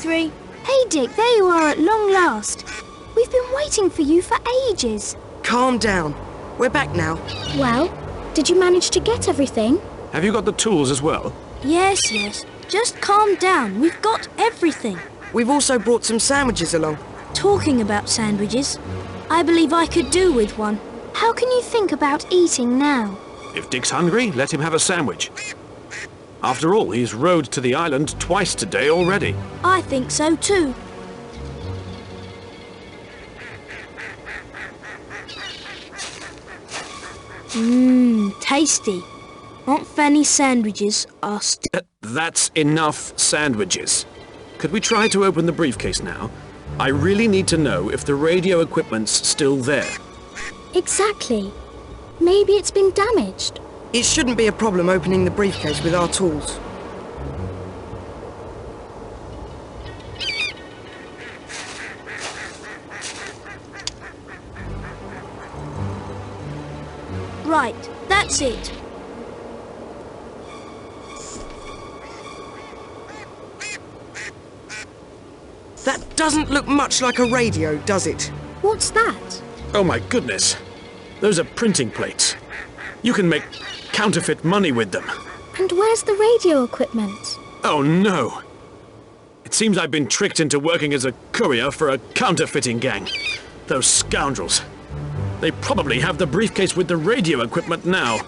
3. Hey, Dick, there you are at long last. We've been waiting for you for ages. Calm down. We're back now. Well, did you manage to get everything? Have you got the tools as well? Yes. Just calm down. We've got everything. We've also brought some sandwiches along. Talking about sandwiches, I believe I could do with one. How can you think about eating now? If Dick's hungry, let him have a sandwich. After all, he's rowed to the island twice today already. I think so too. Tasty. Aunt Fanny's sandwiches are That's enough sandwiches. Could we try to open the briefcase now? I really need to know if the radio equipment's still there. Exactly. Maybe it's been damaged. It shouldn't be a problem opening the briefcase with our tools. Right, that's it. That doesn't look much like a radio, does it? What's that? Oh my goodness. Those are printing plates. You can make counterfeit money with them. And where's the radio equipment? Oh no. It seems I've been tricked into working as a courier for a counterfeiting gang. Those scoundrels. They probably have the briefcase with the radio equipment now.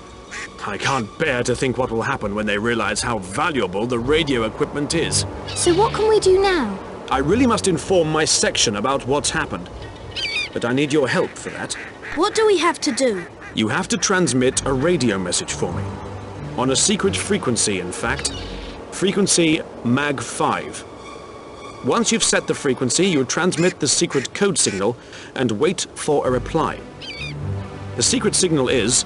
I can't bear to think what will happen when they realize how valuable the radio equipment is. So what can we do now? I really must inform my section about what's happened. But I need your help for that. What do we have to do? You have to transmit a radio message for me. On a secret frequency, in fact. Frequency MAG 5. Once you've set the frequency, you transmit the secret code signal and wait for a reply. The secret signal is,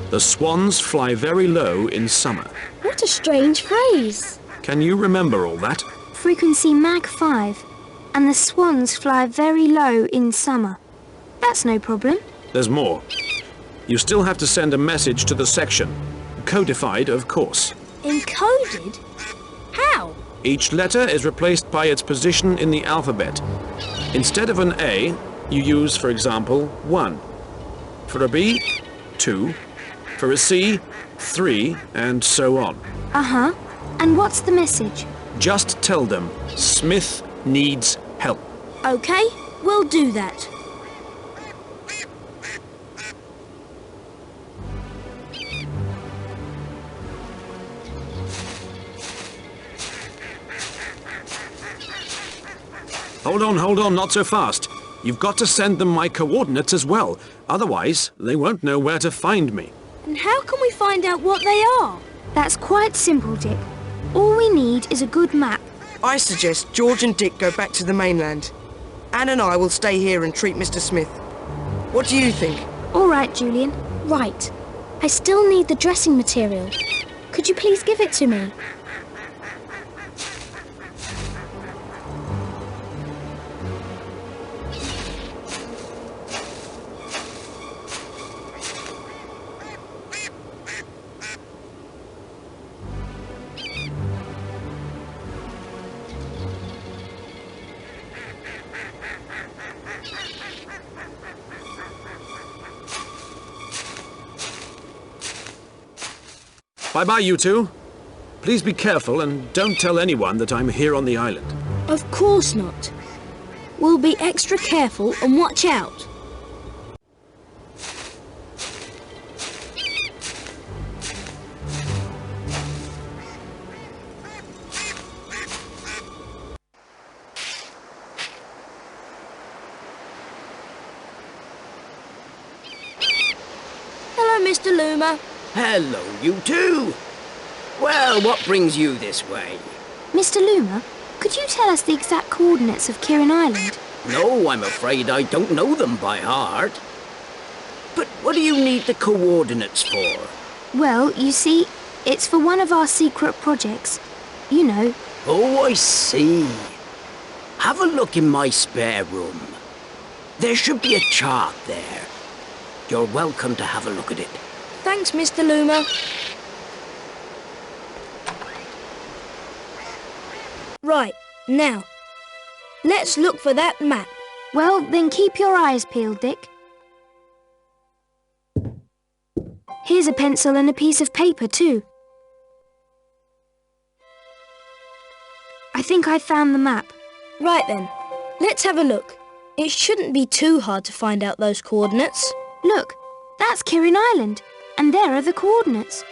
"The swans fly very low in summer." What a strange phrase. Can you remember all that? Frequency MAG 5. And the swans fly very low in summer. That's no problem. There's more. You still have to send a message to the section. Codified, of course. Encoded? How? Each letter is replaced by its position in the alphabet. Instead of an A, you use, for example, 1. For a B, 2. For a C, 3, and so on. Uh-huh. And what's the message? Just tell them, Smith needs help. Okay, we'll do that. Hold on, not so fast. You've got to send them my coordinates as well. Otherwise, they won't know where to find me. And how can we find out what they are? That's quite simple, Dick. All we need is a good map. I suggest George and Dick go back to the mainland. Anne and I will stay here and treat Mr. Smith. What do you think? All right, Julian. Right. I still need the dressing material. Could you please give it to me? Bye-bye, you two. Please be careful and don't tell anyone that I'm here on the island. Of course not. We'll be extra careful and watch out. Hello, Mr. Loomer. Hello, you two. Well, what brings you this way? Mr. Loomer, could you tell us the exact coordinates of Kirin Island? No, I'm afraid I don't know them by heart. But what do you need the coordinates for? Well, you see, it's for one of our secret projects. You know. Oh, I see. Have a look in my spare room. There should be a chart there. You're welcome to have a look at it. Thanks, Mr. Loomer. Right, Now, let's look for that map. Well, then keep your eyes peeled, Dick. Here's a pencil and a piece of paper too. I think I've found the map. Right then, let's have a look. It shouldn't be too hard to find out those coordinates. Look, that's Kirin Island, and there are the coordinates.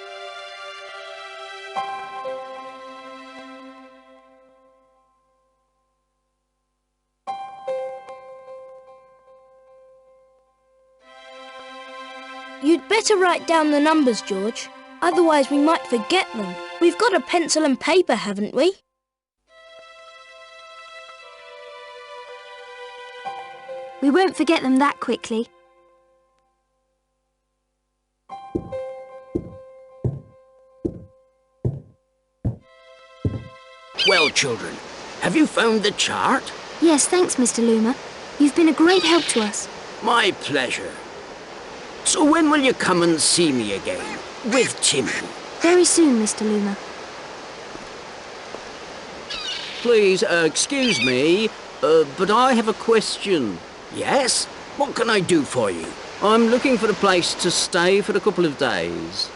You'd better write down the numbers, George. Otherwise we might forget them. We've got a pencil and paper, haven't we? We won't forget them that quickly. Well, children, have you found the chart? Yes, thanks, Mr. Loomer. You've been a great help to us. My pleasure. So when will you come and see me again? With Timmy? Very soon, Mr. Loomer. Please, excuse me, but I have a question. Yes? What can I do for you? I'm looking for a place to stay for a couple of days.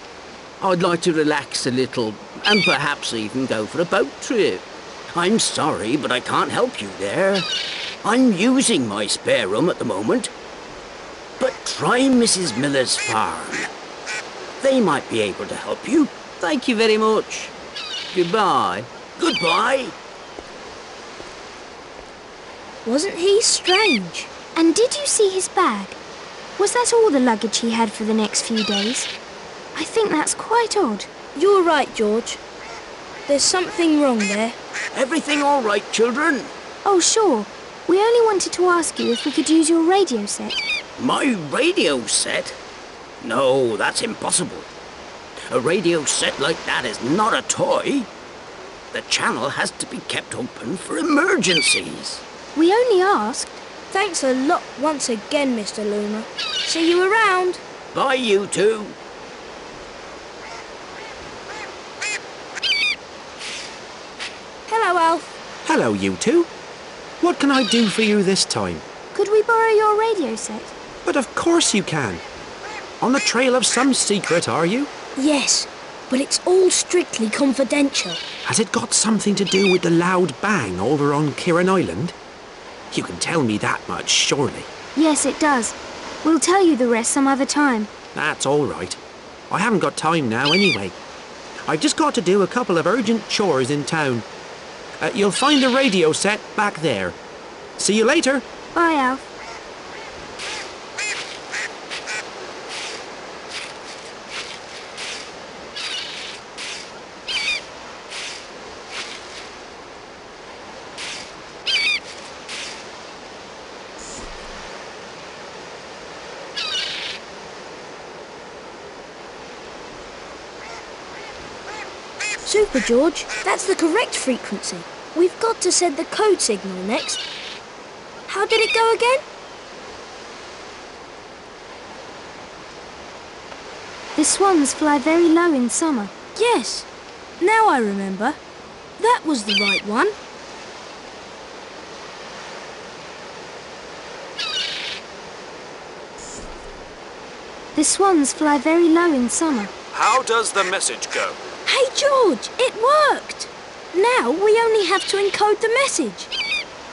I'd like to relax a little, and perhaps even go for a boat trip. I'm sorry, but I can't help you there. I'm using my spare room at the moment. But try Mrs. Miller's farm. They might be able to help you. Thank you very much. Goodbye. Goodbye. Wasn't he strange? And did you see his bag? Was that all the luggage he had for the next few days? I think that's quite odd. You're right, George. There's something wrong there. Everything all right, children? Oh, sure. We only wanted to ask you if we could use your radio set. My radio set? No, that's impossible. A radio set like that is not a toy. The channel has to be kept open for emergencies. We only asked. Thanks a lot once again, Mr. Loomer. See you around. Bye, you two. Hello, Alf. Hello, you two. What can I do for you this time? Could we borrow your radio set? But of course you can. On the trail of some secret, are you? Yes, but it's all strictly confidential. Has it got something to do with the loud bang over on Kirin Island? You can tell me that much, surely. Yes, it does. We'll tell you the rest some other time. That's all right. I haven't got time now anyway. I've just got to do a couple of urgent chores in town. You'll find the radio set back there. See you later. Bye, Alf. Super, George. That's the correct frequency. We've got to send the code signal next. How did it go again? The swans fly very low in summer. Yes. Now I remember. That was the right one. The swans fly very low in summer. How does the message go? Hey, George, it worked. Now we only have to encode the message.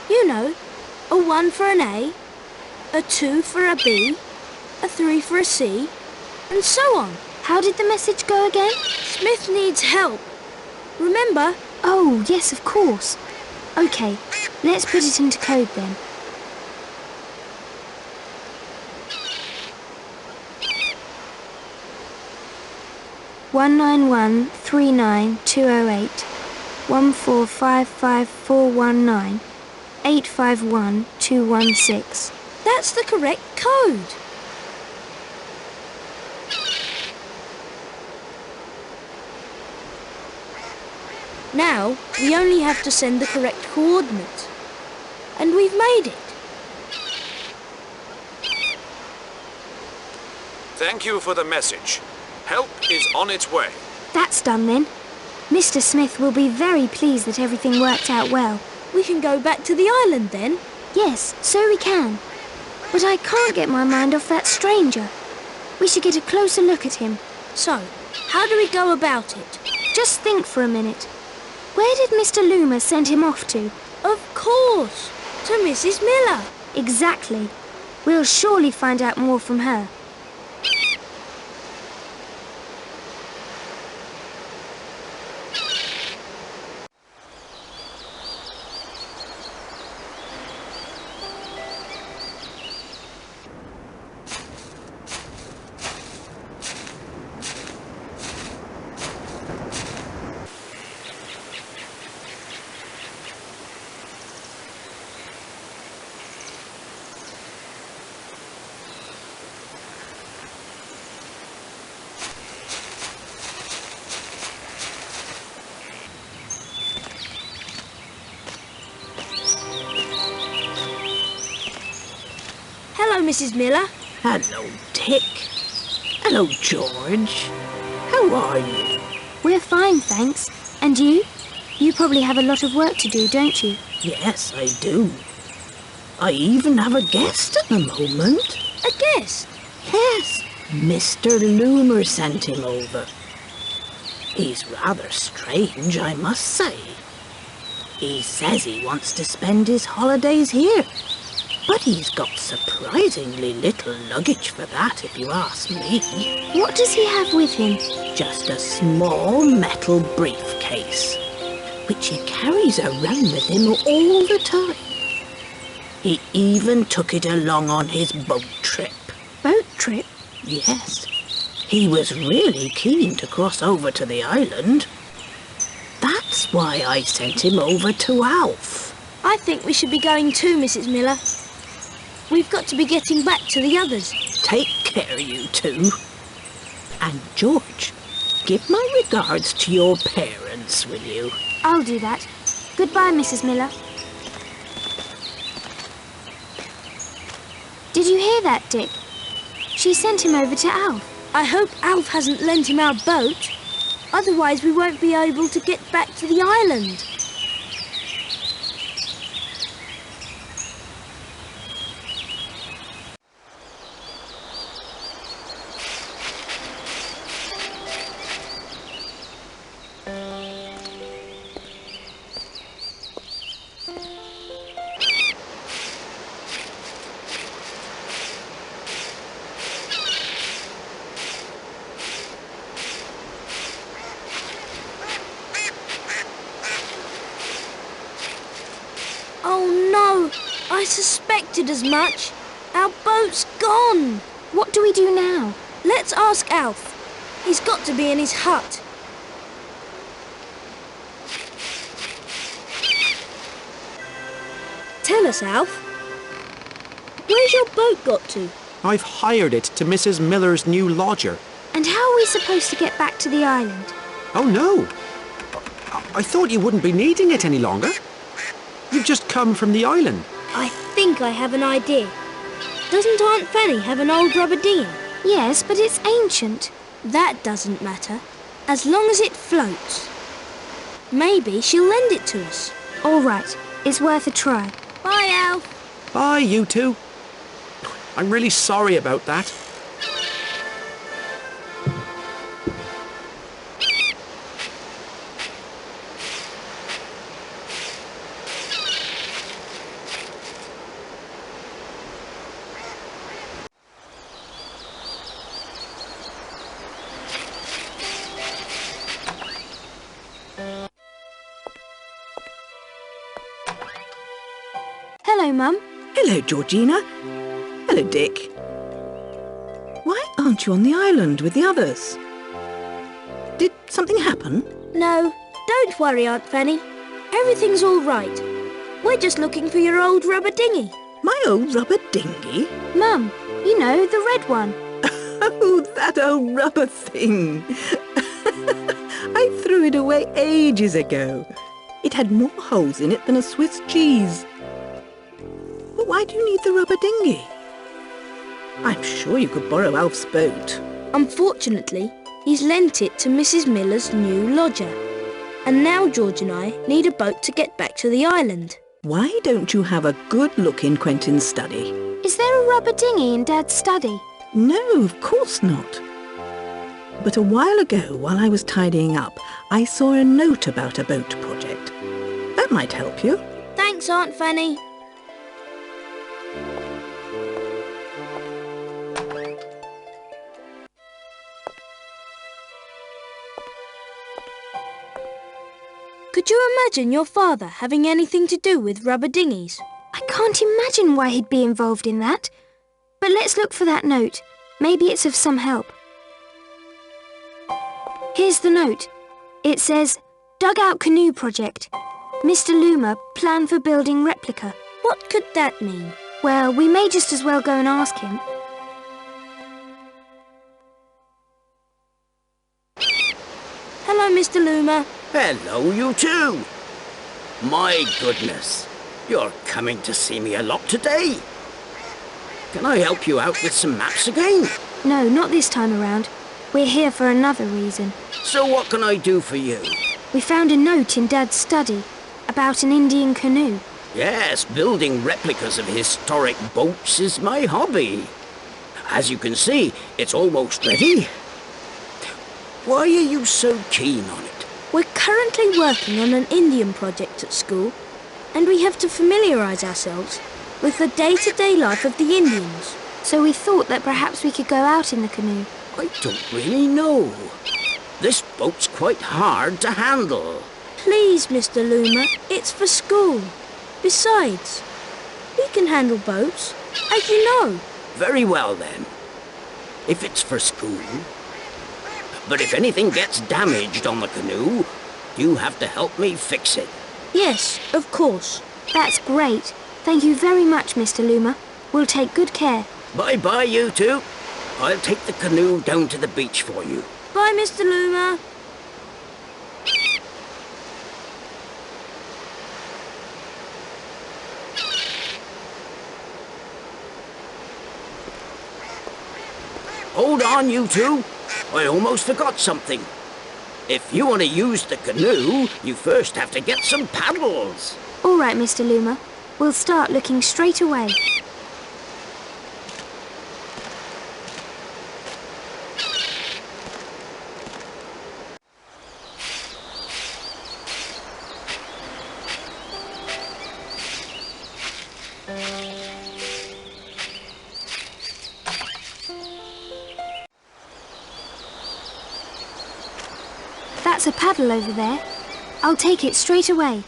You know, a 1 for an A, a 2 for a B, a 3 for a C, and so on. How did the message go again? Smith needs help. Remember? Oh, yes, of course. OK, let's put it into code then. One 39208 1455419 851216. That's the correct code. Now, we only have to send the correct coordinates. And we've made it. Thank you for the message. Help is on its way. That's done then. Mr. Smith will be very pleased that everything worked out well. We can go back to the island then. Yes, so we can. But I can't get my mind off that stranger. We should get a closer look at him. So, how do we go about it? Just think for a minute. Where did Mr. Loomer send him off to? Of course, to Mrs. Miller. Exactly. We'll surely find out more from her. Hello, Mrs. Miller. Hello, Dick. Hello, George. How are you? We're fine, thanks. And you? You probably have a lot of work to do, don't you? Yes, I do. I even have a guest at the moment. A guest? Yes, Mr. Loomer sent him over. He's rather strange, I must say. He says he wants to spend his holidays here. But he's got surprisingly little luggage for that, if you ask me. What does he have with him? Just a small metal briefcase, which he carries around with him all the time. He even took it along on his boat trip. Boat trip? Yes. He was really keen to cross over to the island. That's why I sent him over to Alf. I think we should be going too, Mrs. Miller. We've got to be getting back to the others. Take care, you two. And George, give my regards to your parents, will you? I'll do that. Goodbye, Mrs. Miller. Did you hear that, Dick? She sent him over to Alf. I hope Alf hasn't lent him our boat. Otherwise we won't be able to get back to the island. Oh no! I suspected as much. Our boat's gone. What do we do now? Let's ask Alf. He's got to be in his hut. Tell us, Alf. Where's your boat got to? I've hired it to Mrs. Miller's new lodger. And how are we supposed to get back to the island? Oh, no. I thought you wouldn't be needing it any longer. You've just come from the island. I think I have an idea. Doesn't Aunt Fanny have an old rubber dinghy? Yes, but it's ancient. That doesn't matter, as long as it floats. Maybe she'll lend it to us. All right, it's worth a try. Bye, Alf. Bye, you two. I'm really sorry about that. Hello, Mum. Hello, Georgina. Hello, Dick. Why aren't you on the island with the others? Did something happen? No, don't worry, Aunt Fanny. Everything's all right. We're just looking for your old rubber dinghy. My old rubber dinghy? Mum, you know, the red one. Oh, that old rubber thing. I threw it away ages ago. It had more holes in it than a Swiss cheese. But why do you need the rubber dinghy? I'm sure you could borrow Alf's boat. Unfortunately, he's lent it to Mrs. Miller's new lodger. And now George and I need a boat to get back to the island. Why don't you have a good look in Quentin's study? Is there a rubber dinghy in Dad's study? No, of course not. But a while ago, while I was tidying up, I saw a note about a boat project. That might help you. Thanks, Aunt Fanny. Could you imagine your father having anything to do with rubber dinghies? I can't imagine why he'd be involved in that. But let's look for that note. Maybe it's of some help. Here's the note. It says, Dugout Canoe Project. Mr. Loomer, plan for building replica. What could that mean? Well, we may just as well go and ask him. Hello, Mr. Loomer. Hello, you two. My goodness, you're coming to see me a lot today. Can I help you out with some maps again? No, not this time around. We're here for another reason. So what can I do for you? We found a note in Dad's study about an Indian canoe. Yes, building replicas of historic boats is my hobby. As you can see, it's almost ready. Why are you so keen on it? We're currently working on an Indian project at school, and we have to familiarise ourselves with the day-to-day life of the Indians. So we thought that perhaps we could go out in the canoe. I don't really know. This boat's quite hard to handle. Please, Mr. Loomer, it's for school. Besides, we can handle boats, as you know. Very well then. If it's for school. But if anything gets damaged on the canoe, you have to help me fix it. Yes, of course. That's great. Thank you very much, Mr. Loomer. We'll take good care. Bye-bye, you two. I'll take the canoe down to the beach for you. Bye, Mr. Loomer. Hold on, you two. I almost forgot something. If you want to use the canoe, you first have to get some paddles. All right, Mr. Loomer. We'll start looking straight away. That's a paddle over there. I'll take it straight away.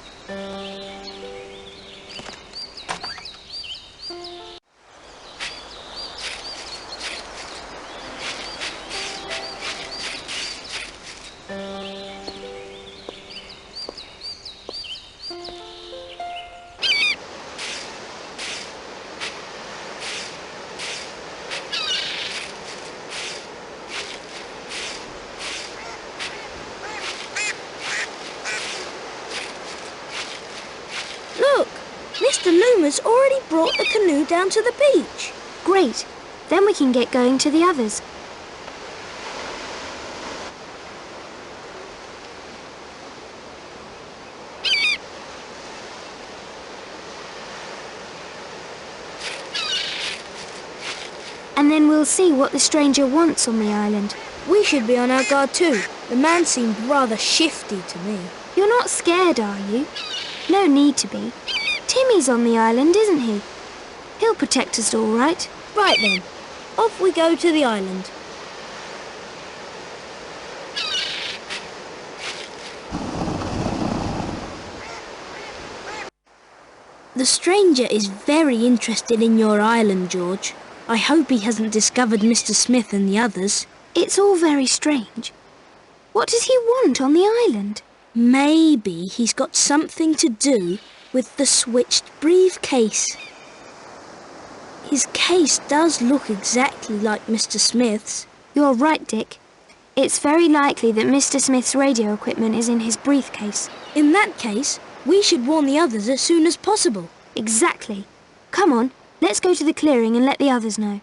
Look, Mr. Loomer's already brought the canoe down to the beach. Great. Then we can get going to the others. And then we'll see what the stranger wants on the island. We should be on our guard too. The man seemed rather shifty to me. You're not scared, are you? No need to be. Timmy's on the island, isn't he? He'll protect us all right. Right then, off we go to the island. The stranger is very interested in your island, George. I hope he hasn't discovered Mr. Smith and the others. It's all very strange. What does he want on the island? Maybe he's got something to do with the switched briefcase. His case does look exactly like Mr. Smith's. You're right, Dick. It's very likely that Mr. Smith's radio equipment is in his briefcase. In that case, we should warn the others as soon as possible. Exactly. Come on, let's go to the clearing and let the others know.